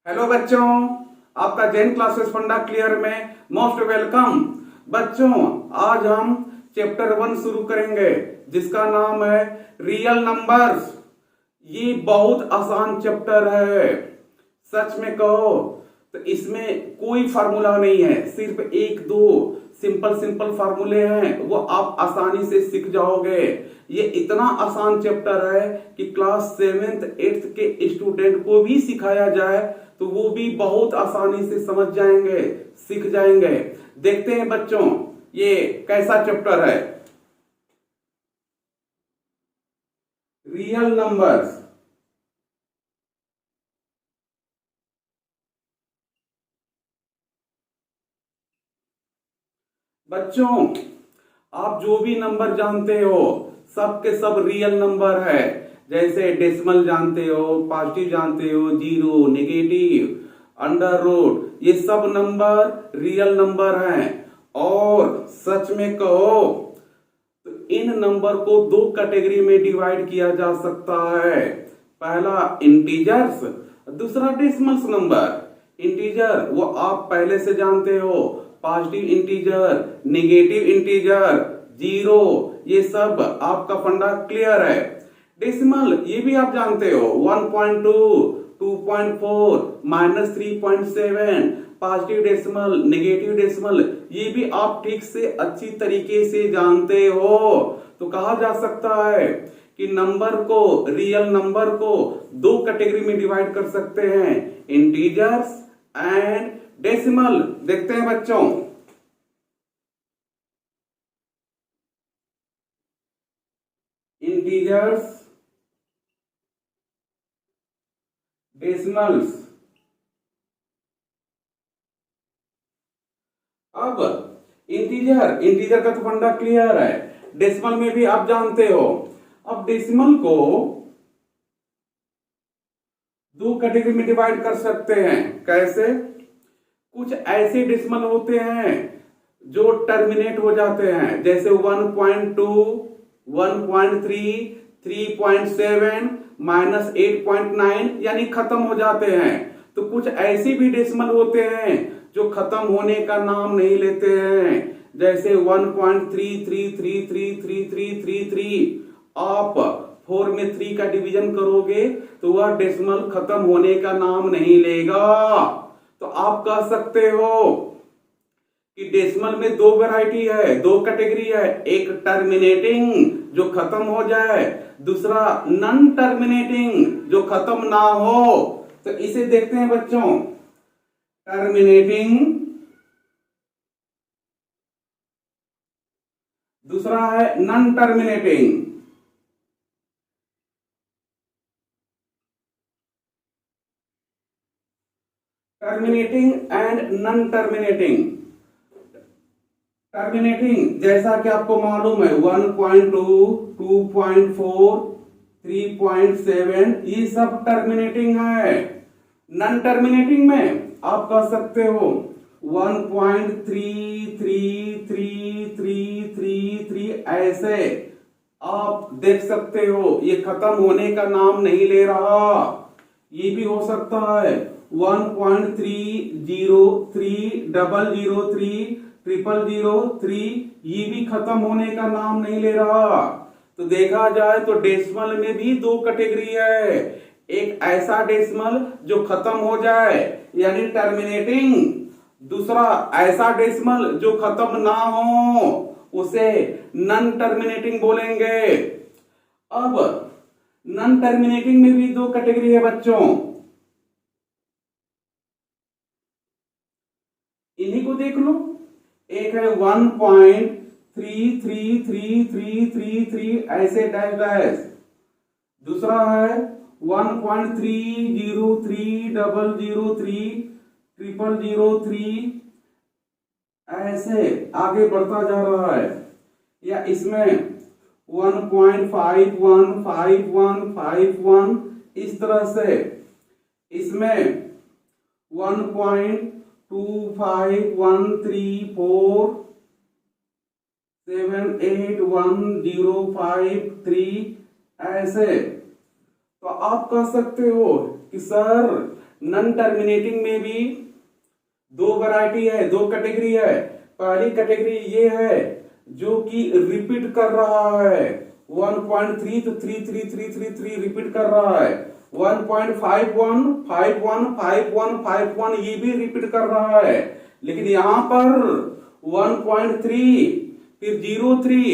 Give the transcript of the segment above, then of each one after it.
Hello बच्चों, आपका Jain classes फंडा क्लियर में मोस्ट वेलकम। बच्चों, आज हम चैप्टर 1 शुरू करेंगे जिसका नाम है रियल नंबर्स। ये बहुत आसान चैप्टर है। सच में कहो तो इसमें कोई फार्मूला नहीं है, सिर्फ एक दो सिंपल फार्मूले हैं, वो आप आसानी से सीख जाओगे। ये इतना आसान चैप्टर है कि क्लास 7th 8th के स्टूडेंट को भी सिखाया जाए तो वो भी बहुत आसानी से समझ जाएंगे, सीख जाएंगे। देखते हैं बच्चों ये कैसा चैप्टर है। Real numbers. बच्चों, आप जो भी नंबर जानते हो सब के सब रियल नंबर है। जैसे डेसिमल जानते हो, पॉजिटिव जानते हो, जीरो, नेगेटिव, अंडर रूट, ये सब नंबर रियल नंबर हैं। और सच में कहो तो इन नंबर को दो कैटेगरी में डिवाइड किया जा सकता है। पहला इंटीजर्स, दूसरा डेसिमल्स नंबर। इंटीजर वो आप पहले से जानते हो, positive integer, negative integer, zero, ये सब आपका फंडा क्लियर है। डेसिमल ये भी आप जानते हो, 1.2, 2.4, -3.7, पॉजिटिव डेसिमल, नेगेटिव डेसिमल, ये भी आप ठीक से अच्छी तरीके से जानते हो। तो कहा जा सकता है कि नंबर को, रियल नंबर को दो कैटेगरी में डिवाइड कर सकते हैं, इंटीजर्स एंड डेसिमल। देखते हैं बच्चों, इंटीजर्स, डेसिमल्स। अब इंटीजर का तो फंडा क्लियर है, डेसिमल में भी आप जानते हो। अब डेसिमल को दो कैटेगरी में डिवाइड कर सकते हैं। कैसे? कुछ ऐसे डेसिमल होते हैं जो टर्मिनेट हो जाते हैं, जैसे 1.2, 1.3, 3.7, -8.9, यानी खत्म हो जाते हैं। तो कुछ ऐसे भी डेसिमल होते हैं जो खत्म होने का नाम नहीं लेते हैं, जैसे 1.3333333। आप 4 में 3 का डिवीजन करोगे तो वह डेसिमल खत्म होने का नाम नहीं लेगा। तो आप कह सकते हो कि डेसिमल में दो वैरायटी है, दो कैटेगरी है, एक टर्मिनेटिंग जो खत्म हो जाए, दूसरा नॉन टर्मिनेटिंग जो खत्म ना हो। तो इसे देखते हैं बच्चों, टर्मिनेटिंग, दूसरा है non terminating. Terminating and non terminating. Terminating जैसा कि आपको मालूम है 1.2, 2.4, 3.7, ये सब टर्मिनेटिंग है। नॉन टर्मिनेटिंग में आप कह सकते हो 1.33333, ऐसे आप देख सकते हो, ये खत्म होने का नाम नहीं ले रहा। ये भी हो सकता है 1.303003003, 00003, ये भी खत्म होने का नाम नहीं ले रहा। तो देखा जाए तो डेसिमल में भी दो कैटेगरी है, एक ऐसा डेसिमल जो खत्म हो जाए यानी टर्मिनेटिंग, दूसरा ऐसा डेसिमल जो खत्म ना हो उसे नॉन टर्मिनेटिंग बोलेंगे। अब नॉन टर्मिनेटिंग में भी दो कैटेगरी है बच्चों, इन्हीं को देख लो। एक है 1.33333 ऐसे डैश डैश, दूसरा है 1.303003 ऐसे आगे बढ़ता जा रहा है। या इसमें 1.515151, इस तरह से इसमें 1.25134781053 ऐसे। तो आप कह सकते हो कि सर नॉन टर्मिनेटिंग में भी दो वैरायटी है, दो कैटेगरी है। पहली कैटेगरी ये है जो कि रिपीट कर रहा है 1.3 तो 3 रिपीट कर रहा है। 1.51 51 51 51 ये भी रिपीट कर रहा है। लेकिन यहां पर 1.3 फिर 03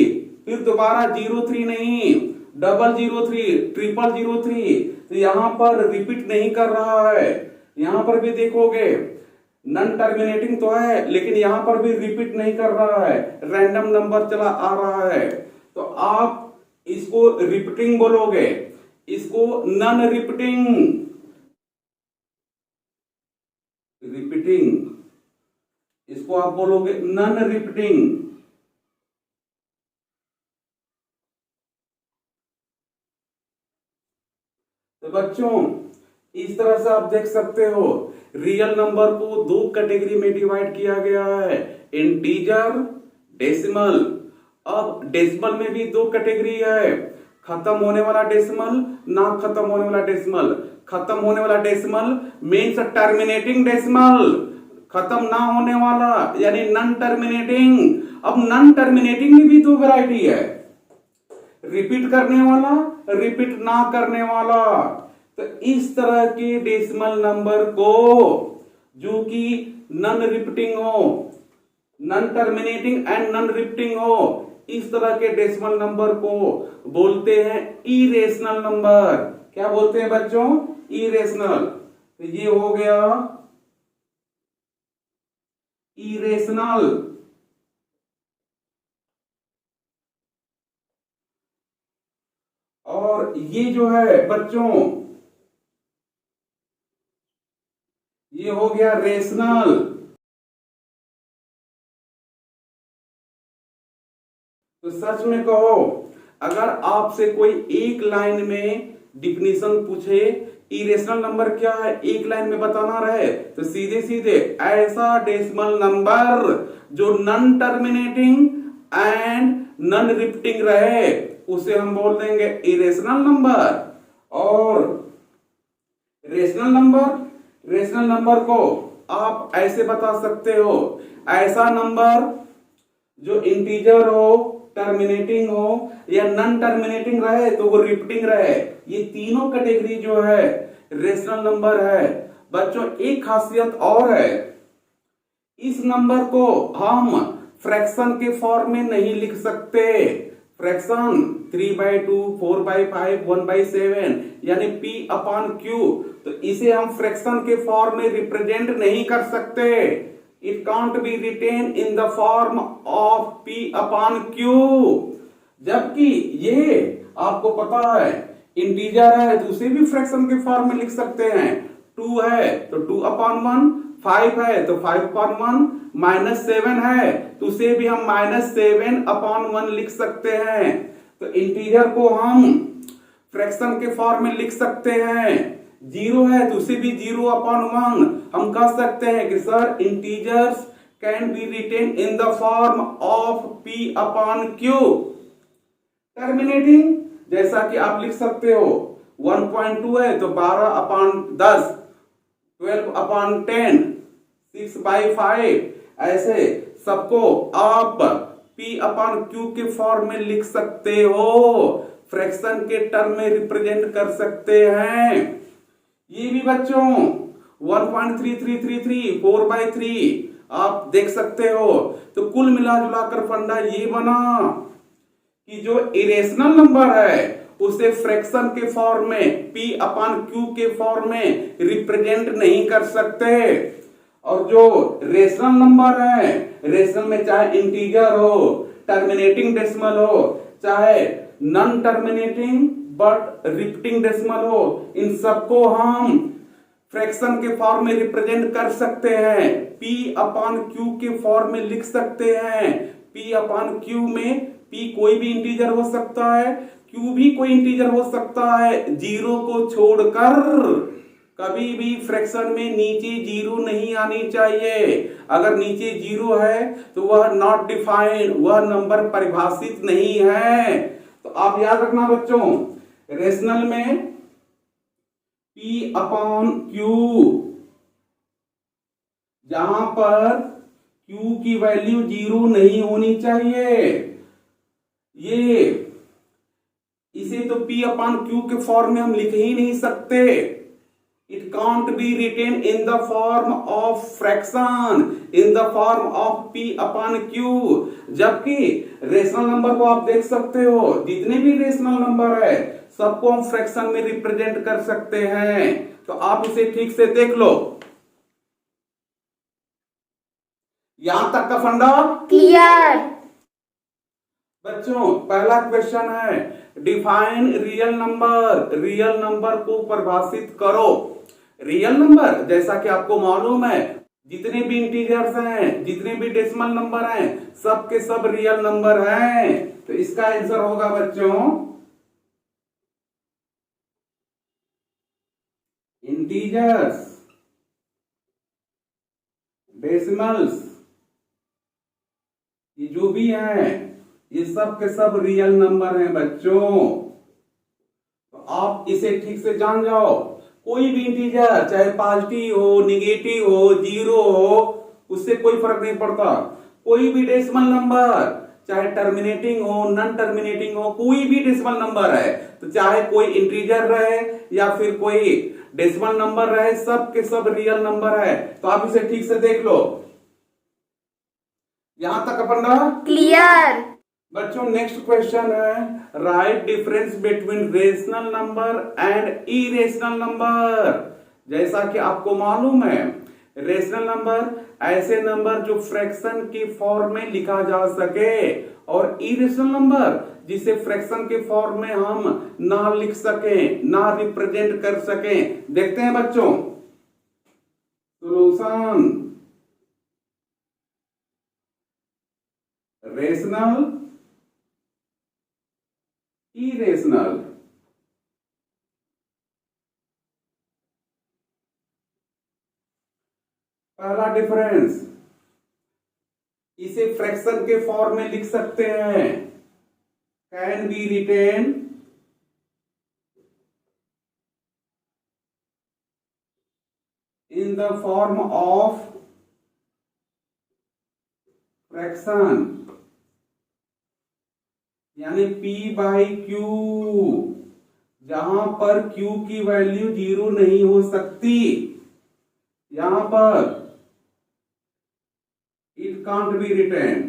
फिर दोबारा 03 नहीं, 003 003 तो यहां पर रिपीट नहीं कर रहा है। यहां पर भी देखोगे नॉन टर्मिनेटिंग तो है लेकिन यहां पर भी रिपीट नहीं कर रहा है, रैंडम नंबर चला आ रहा है। तो आप इसको रिपीटिंग बोलोगे, इसको नॉन रिपीटिंग रिपीटिंग इसको आप बोलोगे नॉन रिपीटिंग। तो बच्चों इस तरह से आप देख सकते हो रियल नंबर को दो कैटेगरी में डिवाइड किया गया है, इंटीजर, डेसिमल। अब डेसिमल में भी दो कैटेगरी है, खत्म होने वाला डेसिमल, ना खत्म होने वाला डेसिमल। खत्म होने वाला डेसिमल मीन्स टर्मिनेटिंग डेसिमल, खत्म ना होने वाला यानी नॉन टर्मिनेटिंग। अब नॉन टर्मिनेटिंग में भी दो वैरायटी है, रिपीट करने वाला, रिपीट ना करने वाला। तो इस तरह के डेसिमल नंबर को जो कि नॉन रिपीटिंग हो, non terminating and non repeating हो, इस तरह के डेसिमल नंबर को बोलते हैं इरेशनल नंबर। क्या बोलते हैं बच्चों? इरेशनल। तो ये हो गया इरेशनल। और ये जो है बच्चों ये हो गया रेशनल। तो सच में कहो, अगर आपसे कोई एक लाइन में डिफिनीशन पूछे इरेशनल नंबर क्या है, एक लाइन में बताना रहे, तो सीधे सीधे ऐसा डेसिमल नंबर जो non terminating and non repeating रहे उसे हम बोल देंगे इरेशनल नंबर। और रेशनल नंबर को आप ऐसे बता सकते हो, ऐसा नंबर जो इंटीजर हो, टर्मिनेटिंग हो या नॉन टर्मिनेटिंग रहे तो वो रिपीटिंग रहे। ये तीनों कैटेगरी जो है रेशनल नंबर है। बच्चों एक खासियत और है, इस नंबर को हम फ्रैक्शन के फॉर्म में नहीं लिख सकते। फ्रैक्शन 3/2 4/5 1/7 यानी P/Q, तो इसे हम फ्रैक्शन के फॉर्म में रिप्रेजेंट नहीं कर सकते। It can't be written in the form of P/Q। जबकि ये आपको पता है इंटीजर है तो उसे भी फ्रैक्शन के फॉर्म में लिख सकते हैं। 2 है तो 2/1, 5 है तो 5/1, -7 है तो उसे भी हम -7/1 लिख सकते हैं। तो इंटीजर को हम फ्रैक्शन के फॉर्म में लिख सकते हैं। 0 है तो उसे भी 0/1 हम कह सकते हैं कि sir integers can be written in the form of P/Q। Terminating जैसा कि आप लिख सकते हो 1.2 है तो 12/10, 12/10, 6/5, ऐसे सबको आप P/Q के फॉर्म में लिख सकते हो, फ्रैक्शन के टर्म में रिप्रेजेंट कर सकते हैं। ये भी बच्चों 1.3333 4/3 आप देख सकते हो। तो कुल मिला जुलाकर फंडा ये बना कि जो इरेशनल नंबर है उसे फ्रैक्शन के फॉर्म में P/Q के फॉर्म में रिप्रेजेंट नहीं कर सकते। और जो रेशनल नंबर है, रेशनल में चाहे इंटीजर हो, टर्मिनेटिंग डेसिमल हो, चाहे non terminating but repeating decimal हो, इन सबको हम फ्रैक्शन के फॉर्म में रिप्रेजेंट कर सकते हैं, P/Q के फॉर्म में लिख सकते हैं। P/Q में P कोई भी इंटीजर हो सकता है, Q भी कोई इंटीजर हो सकता है, जीरो को छोड़कर। कभी भी फ्रैक्शन में नीचे जीरो नहीं आनी चाहिए। अगर नीचे जीरो है तो वह नॉट डिफाइंड, वह नंबर परिभाषित नहीं है। तो आप याद रखना बच्चों, रेशनल में P अपॉन Q, जहां पर Q की वैल्यू 0 नहीं होनी चाहिए। ये इसे तो P अपॉन Q के फॉर्म में हम लिख ही नहीं सकते। It can't be written in the form of fraction, in the form of P upon Q। जबकि रेशनल नंबर को आप देख सकते हो, जितने भी रेशनल नंबर है सबको हम फ्रैक्शन में रिप्रेजेंट कर सकते हैं। तो आप इसे ठीक से देख लो। यहां तक का फंडा क्लियर। बच्चों, पहला क्वेश्चन है define real number. Real number को परिभाषित करो। रियल नंबर जैसा कि आपको मालूम है, जितने भी इंटीजर्स हैं, जितने भी डेसिमल नंबर हैं, सब के सब रियल नंबर हैं। तो इसका आंसर होगा बच्चों इंटीजर्स, डेसिमल्स, ये जो भी हैं ये सब के सब रियल नंबर हैं बच्चों। तो आप इसे ठीक से जान जाओ। कोई भी इंटीजर चाहे पॉजिटिव हो, निगेटिव हो, जीरो हो, उससे कोई फर्क नहीं पड़ता। कोई भी डेसिमल नंबर चाहे टर्मिनेटिंग हो, नॉन टर्मिनेटिंग हो, कोई भी डेसिमल नंबर है, तो चाहे कोई इंटीजर रहे या फिर कोई डेसिमल नंबर रहे, सब के सब रियल नंबर है। तो आप इसे ठीक से देख लो। यहां तक अपन क्लियर। बच्चों, नेक्स्ट क्वेश्चन है right difference between rational number and irrational number. जैसा कि आपको मालूम है, रेशनल नंबर ऐसे नंबर जो फ्रैक्शन की फॉर्म में लिखा जा सके, और इरेशनल नंबर जिसे फ्रैक्शन के फॉर्म में हम ना लिख सकें, ना रिप्रेजेंट कर सकें। देखते हैं बच्चों सॉल्यूशन। Rational, irrational. पहला डिफरेंस, इसे फ्रैक्शन के फॉर्म में लिख सकते हैं। Can be written in the form of fraction, यानी P बाई Q, जहां पर Q की वैल्यू 0 नहीं हो सकती। यहां पर it can't be written.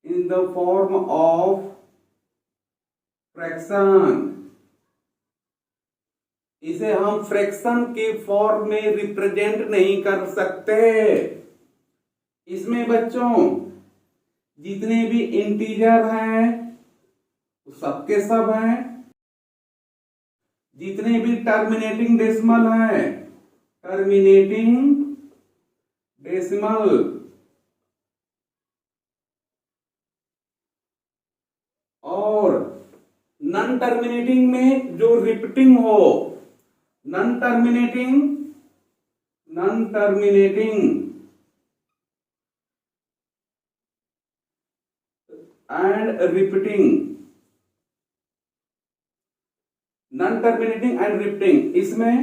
In the form of fraction, इसे हम फ्रैक्शन के फॉर्म में रिप्रेजेंट नहीं कर सकते। इसमें बच्चों जितने भी इंटीजर हैं सबके सब हैं, जितने भी टर्मिनेटिंग डेसिमल हैं, टर्मिनेटिंग डेसिमल, और नॉन टर्मिनेटिंग में जो रिपीटिंग हो, non terminating, non terminating and repeating, non terminating and repeating. इसमें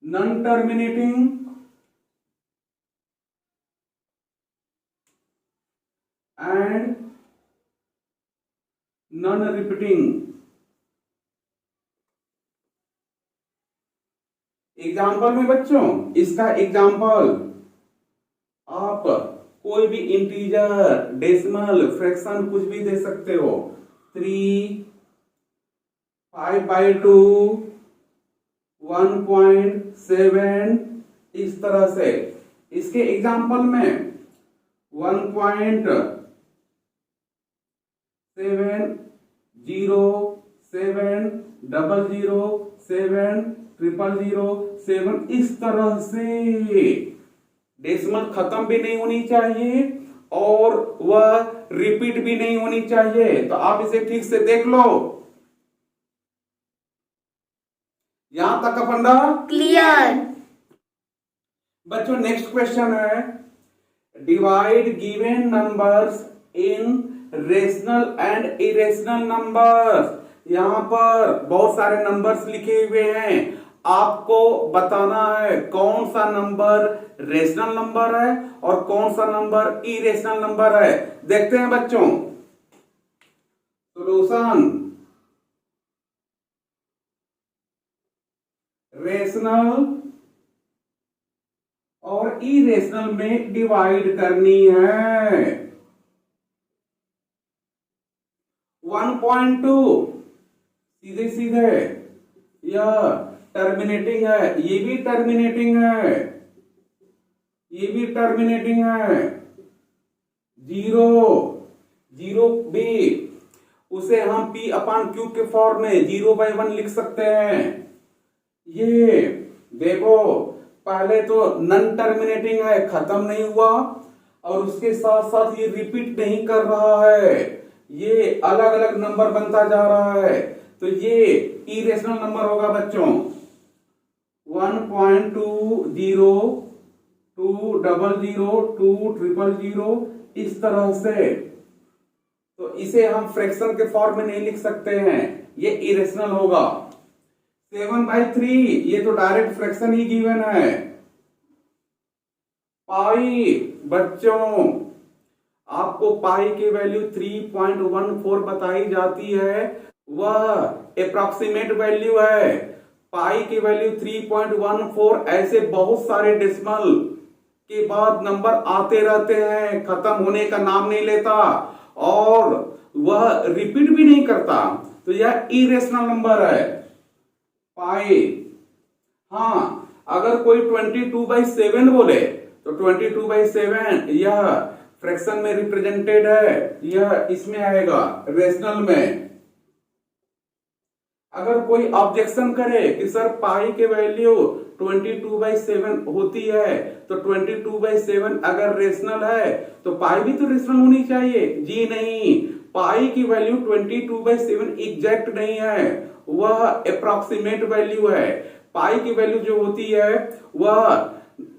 non terminating and non repeating. Example में बच्चों, इसका एग्जाम्पल आप कोई भी इंटीजर, डेसिमल, फ्रैक्शन कुछ भी दे सकते हो। 3, 5/2, 1.7, इस तरह से। इसके एग्जाम्पल में 1.7, 0, 7, 00, 7, 000, इस तरह से डेसिमल खत्म भी नहीं होनी चाहिए और वह रिपीट भी नहीं होनी चाहिए। तो आप इसे ठीक से देख लो। यहां तक का फंडा क्लियर। बच्चों, नेक्स्ट क्वेश्चन है Divide given numbers in rational and irrational numbers. यहाँ पर बहुत सारे नंबर्स लिखे हुए हैं, आपको बताना है कौन सा नंबर रेशनल नंबर है और कौन सा नंबर इरेशनल नंबर है। देखते हैं बच्चों सॉल्यूशन। रेशनल और इरेशनल में डिवाइड करनी है। 1.2 सीधे सीधे यह टर्मिनेटिंग है, ये भी टर्मिनेटिंग है, ये भी टर्मिनेटिंग है। 0 0 भी उसे हम P अपॉन Q के फॉर्म में 0/1 लिख सकते हैं। ये देखो पहले तो नन टर्मिनेटिंग है, खत्म नहीं हुआ, और उसके साथ साथ ये रिपीट नहीं कर रहा है, ये अलग अलग नंबर बनता जा रहा है, तो ये इरेशनल नंबर होगा बच्चों। 1.20 2 00 2 000 इस तरह से, तो इसे हम फ्रैक्शन के फॉर्म में नहीं लिख सकते हैं, ये इरेशनल होगा। 7/3 ये तो डायरेक्ट फ्रैक्शन ही गिवन है। पाई बच्चों आपको पाई की वैल्यू 3.14 बताई जाती है, वह अप्रॉक्सीमेट वैल्यू है। पाई की वैल्यू 3.14, ऐसे बहुत सारे डेसिमल के बाद नंबर आते रहते हैं, खत्म होने का नाम नहीं लेता और वह रिपीट भी नहीं करता, तो यह इरेशनल नंबर है पाई। हाँ, अगर कोई 22/7 बोले तो 22/7 यह फ्रैक्शन में रिप्रेजेंटेड है, यह इसमें आएगा रेशनल में। अगर कोई ऑब्जेक्शन करे कि सर पाई के वैल्यू 22/7 होती है, तो 22/7 अगर रेशनल है तो पाई भी तो रेशनल होनी चाहिए। जी नहीं, पाई की वैल्यू 22/7 एग्जैक्ट नहीं है, वह अप्रॉक्सीमेट वैल्यू है। पाई की वैल्यू जो होती है वह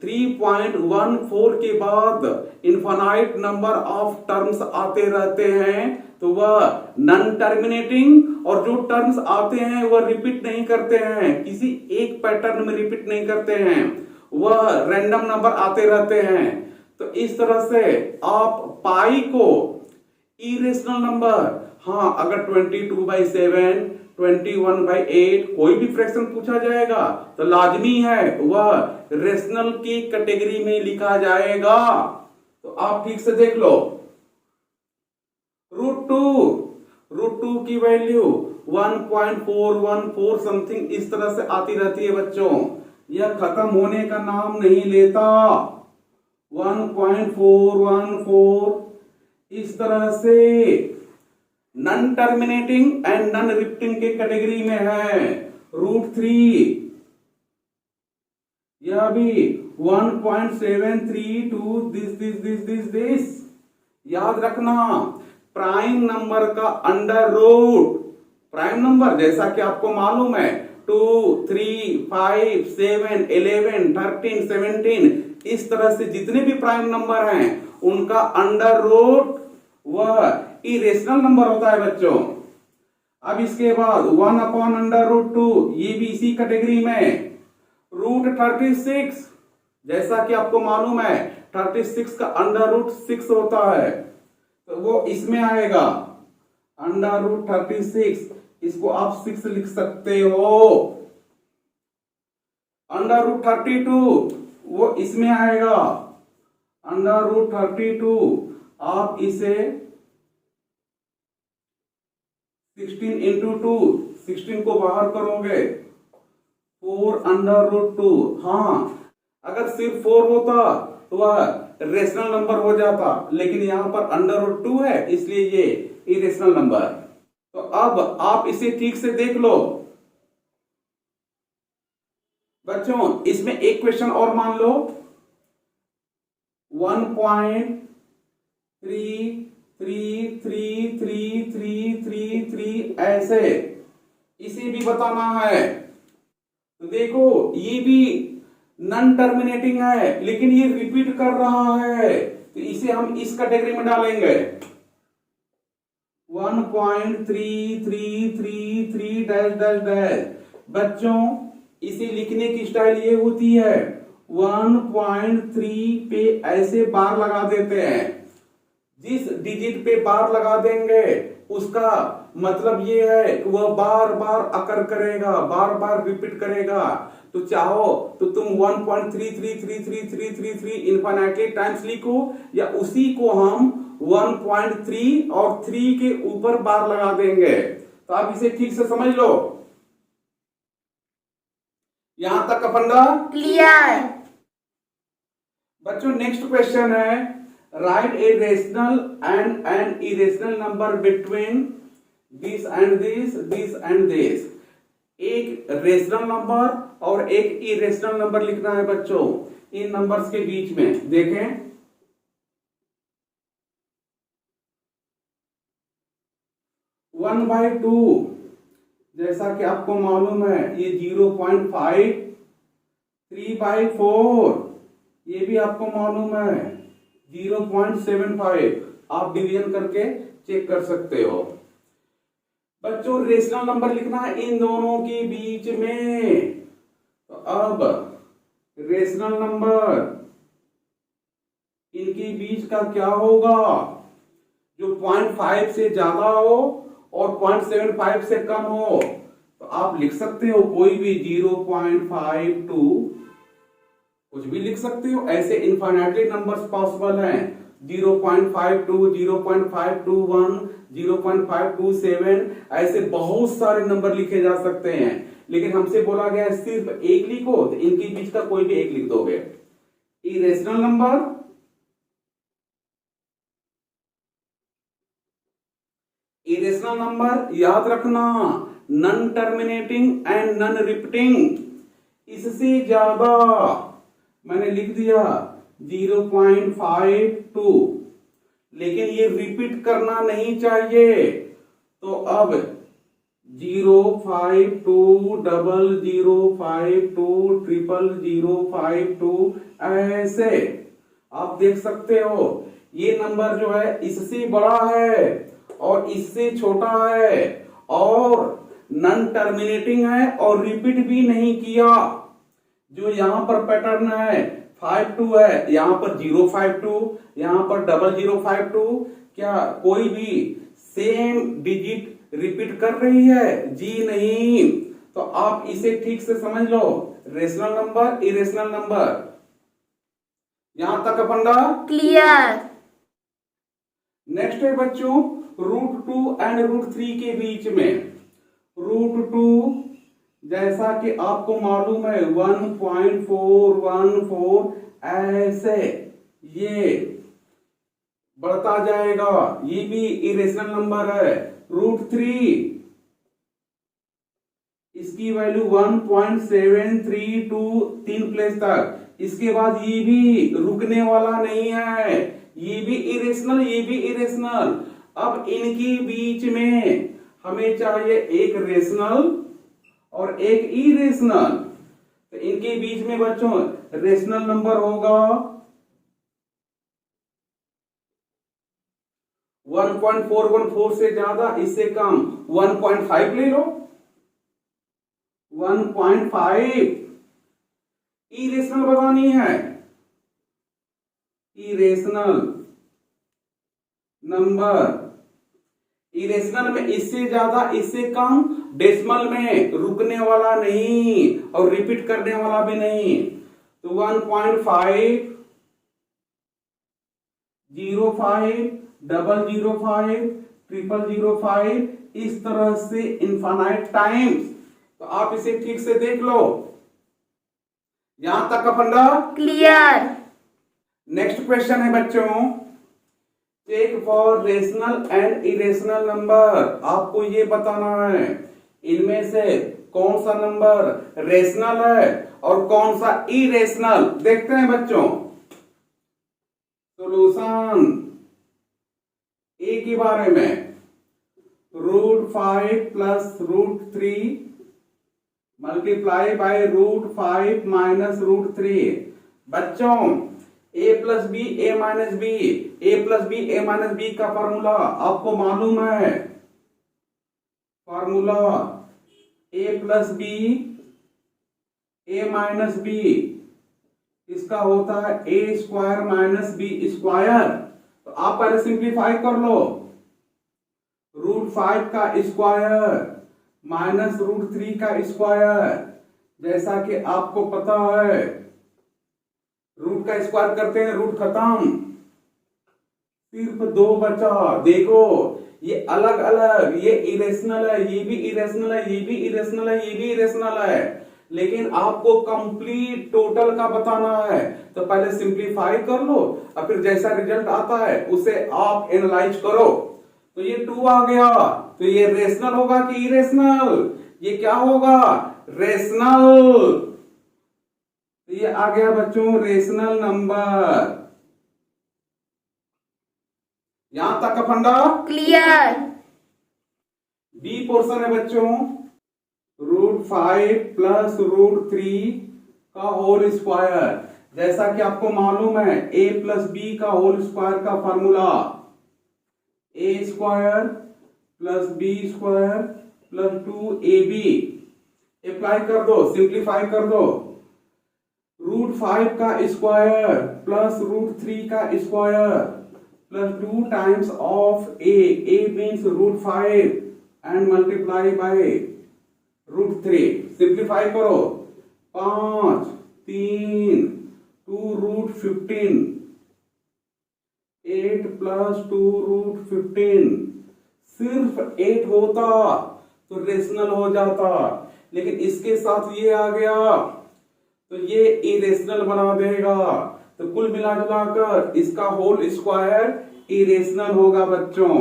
3.14 के बाद इनफाइनाइट नंबर ऑफ टर्म्स आते रहते हैं, तो वह नॉन टर्मिनेटिंग, और जो टर्म्स आते हैं वह रिपीट नहीं करते हैं, किसी एक पैटर्न में रिपीट नहीं करते हैं, वह रैंडम नंबर आते रहते हैं। तो इस तरह से आप पाई को इरेशनल नंबर, हाँ अगर 22/7 21/8 कोई भी फ्रैक्शन पूछा जाएगा तो लाजमी है वह रेशनल की कैटेगरी में लिखा जाएगा। तो आप ठीक से देख लो। √2 की वैल्यू 1.414 समथिंग इस तरह से आती रहती है बच्चों, यह खत्म होने का नाम नहीं लेता। 1.414 इस तरह से non terminating and non repeating के कैटेगरी में है। √3 यह भी 1.732 दिस। याद रखना, प्राइम नंबर का अंडर रूट, प्राइम नंबर जैसा कि आपको मालूम है 2 3 5 7 11 13 17 इस तरह से जितने भी प्राइम नंबर हैं उनका अंडर रूट वह इरेशनल नंबर होता है बच्चों। अब इसके बाद 1/√2 ये भी इसी कैटेगरी में। √36 जैसा कि आपको मालूम है 36 का √6 होता है, तो वो इसमें आएगा √36, इसको आप 6 लिख सकते हो। √32 वो इसमें आएगा, √32 आप इसे 16 × 2 16 को बाहर करोगे 4√2। हाँ, अगर सिर्फ 4 होता तो वह रेशनल नंबर हो जाता, लेकिन यहां पर √2 है इसलिए ये इरेशनल नंबर। तो अब आप इसे ठीक से देख लो बच्चों। इसमें एक क्वेश्चन और मान लो, 1.33333333 ऐसे इसे भी बताना है। तो देखो ये भी नॉन टर्मिनेटिंग है लेकिन ये रिपीट कर रहा है, तो इसे हम इस कैटेगरी में डालेंगे 1.3333 डैश डैश डैश। बच्चों इसे लिखने की स्टाइल ये होती है 1.3 पे ऐसे बार लगा देते हैं, जिस डिजिट पे बार लगा देंगे उसका मतलब ये है कि वह बार बार अकर करेगा, बार बार रिपीट करेगा। तो चाहो तो तुम 1.333333 इनफाइनाइटली टाइम्स लिखो, या उसी को हम 1.3 और 3 के ऊपर बार लगा देंगे। तो आप इसे ठीक से समझ लो। यहां तक का फंडा क्लियर। बच्चों नेक्स्ट क्वेश्चन है, right a rational and an irrational number between this and this, this and this. एक रेशनल नंबर और एक इरेशनल नंबर लिखना है बच्चों इन नंबर्स के बीच में। देखें 1/2 जैसा कि आपको मालूम है ये 0.5, 3/4 ये भी आपको मालूम है 0.75। आप डिवीजन करके चेक कर सकते हो। बच्चों रेशनल नंबर लिखना है इन दोनों के बीच में। तो अब रेशनल नंबर इनके बीच का क्या होगा, जो 0.5 से ज्यादा हो और 0.75 से कम हो। तो आप लिख सकते हो कोई भी 0.52 कुछ भी लिख सकते हो, ऐसे इनफाइनाइटली नंबर्स पॉसिबल हैं 0.52, 0.521, 0.527 ऐसे बहुत सारे नंबर लिखे जा सकते हैं। लेकिन हमसे बोला गया है सिर्फ एक लिखो, तो इनके बीच का कोई भी एक लिख दोगे। इरेशनल नंबर, इरेशनल नंबर याद रखना non terminating and non repeating. इससे ज्यादा मैंने लिख दिया 0.52, लेकिन ये रिपीट करना नहीं चाहिए। तो अब 052, 0052, 00052 ऐसे आप देख सकते हो। ये नंबर जो है इससे बड़ा है और इससे छोटा है और नॉन टर्मिनेटिंग है और रिपीट भी नहीं किया। जो यहां पर पैटर्न है 52 है, यहां पर 052, यहां पर 0052। क्या कोई भी सेम डिजिट रिपीट कर रही है? जी नहीं। तो आप इसे ठीक से समझ लो, रेशनल नंबर, इरेशनल नंबर। यहां तक फंडा क्लियर। नेक्स्ट है बच्चों √2 एंड √3 के बीच में। √2 जैसा कि आपको मालूम है 1.414 ऐसे ये बढ़ता जाएगा, ये भी इरेशनल नंबर है। √3 इसकी वैल्यू 1.732 3 प्लेस तक। इसके बाद ये भी रुकने वाला नहीं है, ये भी इरेशनल, ये भी इरेशनल। अब इनके बीच में हमें चाहिए एक रेशनल और एक इरेशनल। तो इनके बीच में बच्चों रेशनल नंबर होगा 1.414 से ज्यादा, इससे कम 1.5 ले लो, 1.5। इरेशनल बतानी है, इरेशनल नंबर। इरेशनल में इससे ज्यादा, इससे कम, डेसिमल में रुकने वाला नहीं और रिपीट करने वाला भी नहीं। तो 1.5, 05, 005, 0005 इस तरह से इनफाइनाइट टाइम्स। तो आप इसे ठीक से देख लो। यहां तक का फंडा क्लियर। नेक्स्ट क्वेश्चन है बच्चों, check for rational and irrational number. आपको ये बताना है इनमें से कौन सा नंबर रेशनल है और कौन सा इरेशनल। देखते हैं बच्चों सॉल्यूशन ए के बारे में। √5 + √3 मल्टीप्लाई बाय √5 माइनस √3। बच्चों a plus b a minus b, a plus b a minus b का फॉर्मूला आपको मालूम है। Formula a plus b a minus b, इसका होता है a square minus b square. तो आप पहले सिंप्लीफाई कर लो। √5 का स्क्वायर माइनस √3 का स्क्वायर, जैसा कि आपको पता है रूट का स्क्वायर करते हैं रूट खत्म, सिर्फ 2 बचा। देखो ये अलग अलग, ये इरेशनल है, ये भी इरेशनल है, ये भी इरेशनल है, ये भी इरेशनल है, लेकिन आपको कंप्लीट टोटल का बताना है। तो पहले सिंप्लीफाई कर लो और फिर जैसा रिजल्ट आता है उसे आप एनालाइज करो। तो ये 2 आ गया, तो ये रेशनल होगा कि इरेशनल? ये क्या होगा? रेशनल। तो ये आ गया बच्चों रेशनल नंबर। यहां तक का फंडा क्लियर। बी पोर्शन है बच्चों, √5 प्लस √3 का होल स्क्वायर। जैसा कि आपको मालूम है a प्लस बी का होल स्क्वायर का formula a square plus b square plus 2ab। Apply कर दो, सिंप्लीफाई कर दो। √5 का स्क्वायर प्लस √3 का square plus 2 times of a means √5 and multiply by √3। Simplify करो, 5 3 2√15, 8 प्लस 2√15। सिर्फ 8 होता तो रेशनल हो जाता, लेकिन इसके साथ ये आ गया तो ये इरेशनल बना देगा। तो कुल मिला जुलाकर इसका होल स्क्वायर इरेशनल होगा बच्चों।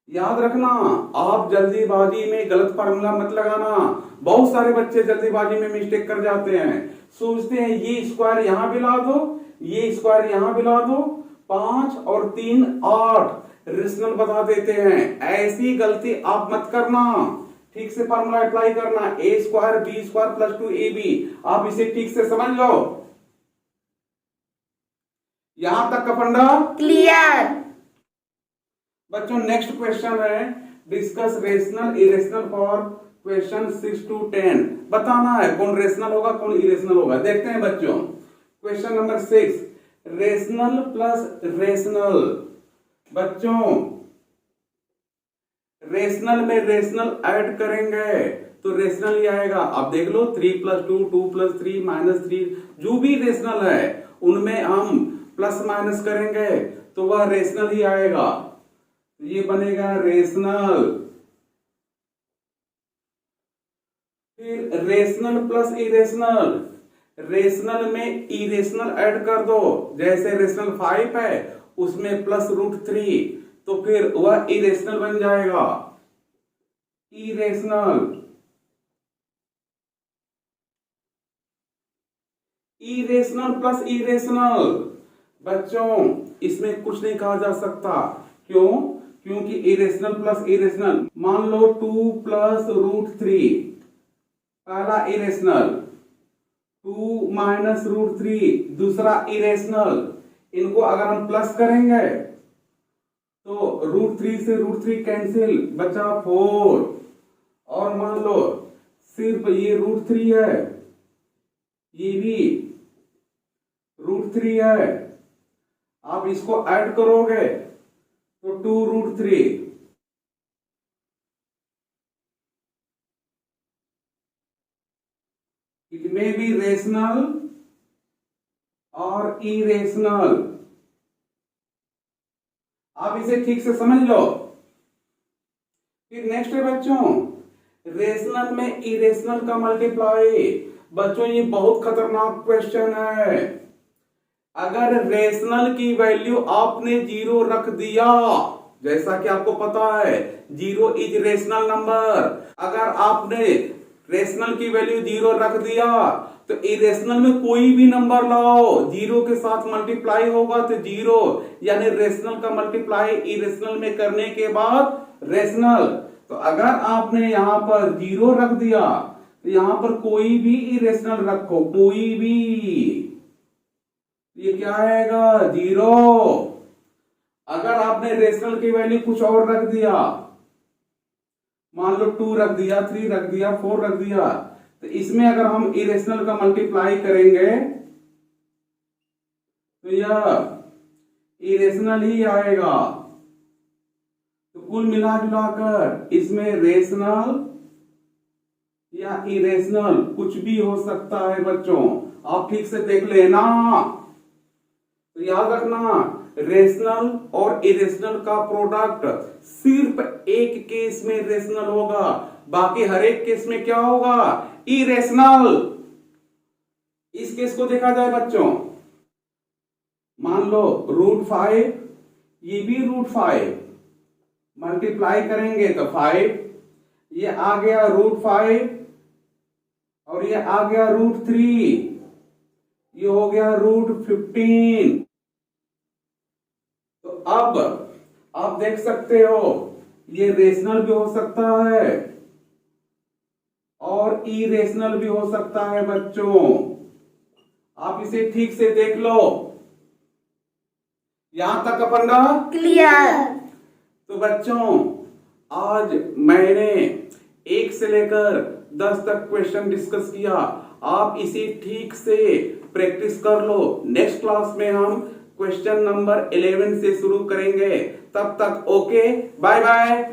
याद रखना, आप जल्दीबाजी में गलत फार्मूला मत लगाना। बहुत सारे बच्चे जल्दीबाजी में मिस्टेक कर जाते हैं, सोचते हैं ये स्क्वायर यहां भी ला दो, ये स्क्वायर यहां भी ला दो, 5 और 3 8 रेशनल बता देते हैं। ऐसी गलती आप मत करना, ठीक से फार्मूला अप्लाई करना। a square b square plus 2ab, आप इसे ठीक से समझ लो। यहां तक का फंडा क्लियर। बच्चों नेक्स्ट क्वेश्चन है, discuss rational irrational for question 6 to 10। बताना है कौन रेशनल होगा कौन इरेशनल होगा। देखते हैं बच्चों question number 6, rational plus rational. बच्चों रेशनल में रेशनल ऐड करेंगे तो रेशनल ही आएगा। अब देख लो 3 + 2 2 + 3 -3, जो भी रेशनल है उनमें हम प्लस माइनस करेंगे तो वह रेशनल ही आएगा। ये बनेगा रेशनल। फिर रेशनल प्लस इरेशनल, रेशनल में इरेशनल ऐड कर दो। जैसे रेशनल 5 है उसमें प्लस √3, तो फिर वह इरेशनल बन जाएगा। Irrational, irrational plus irrational. बच्चों इसमें कुछ नहीं कहा जा सकता, क्यों? क्योंकि इरेशनल प्लस इरेशनल, मान लो 2 प्लस √3, पहला इरेशनल, 2 माइनस √3 दूसरा इरेशनल। इनको अगर हम प्लस करेंगे तो √3 से √3 कैंसिल, बचा 4। और मान लो सिर्फ ये √3 है, ये भी √3 है, आप इसको ऐड करोगे तो 2√3। इट मे बी रेशनल और इरेशनल। आप इसे ठीक से समझ लो। फिर नेक्स्ट है बच्चों रेशनल में इरेशनल का मल्टीप्लाई। बच्चों ये बहुत खतरनाक क्वेश्चन है। अगर रेशनल की वैल्यू आपने 0 रख दिया, जैसा कि आपको पता है 0 इज रेशनल नंबर, अगर आपने रेशनल की वैल्यू 0 रख दिया तो इरेशनल में कोई भी नंबर लाओ 0 के साथ मल्टीप्लाई होगा तो 0, यानी रेशनल का मल्टीप्लाई इरेशनल में करने के बाद रेशनल। तो अगर आपने यहां पर 0 रख दिया तो यहां पर कोई भी इरेशनल रखो, कोई भी, ये क्या आएगा 0। अगर आपने रेशनल की वैल्यू कुछ और रख दिया, मान लो 2 रख दिया, 3 रख दिया, 4 रख दिया, तो इसमें अगर हम इरेशनल का मल्टीप्लाई करेंगे तो यह इरेशनल ही आएगा। तो कुल मिला जुलाकर इसमें रेशनल या इरेशनल कुछ भी हो सकता है बच्चों, आप ठीक से देख लेना। तो याद रखना, रेशनल और इरेशनल का प्रोडक्ट सिर्फ एक केस में रेशनल होगा, बाकी हर एक केस में क्या होगा, इरेशनल। इस केस को देखा जाए बच्चों, मान लो √5, ये भी √5, मल्टीप्लाई करेंगे तो 5, ये आ गया √5 और ये आ गया √3, ये हो गया √15। तो अब आप देख सकते हो ये रेशनल भी हो सकता है और इरेशनल भी हो सकता है बच्चों, आप इसे ठीक से देख लो। यहां तक अपन क्लियर। तो बच्चों आज मैंने 1 से लेकर 10 तक क्वेश्चन डिस्कस किया, आप इसे ठीक से प्रैक्टिस कर लो। नेक्स्ट क्लास में हम क्वेश्चन नंबर 11 से शुरू करेंगे। तब तक ओके, बाय बाय।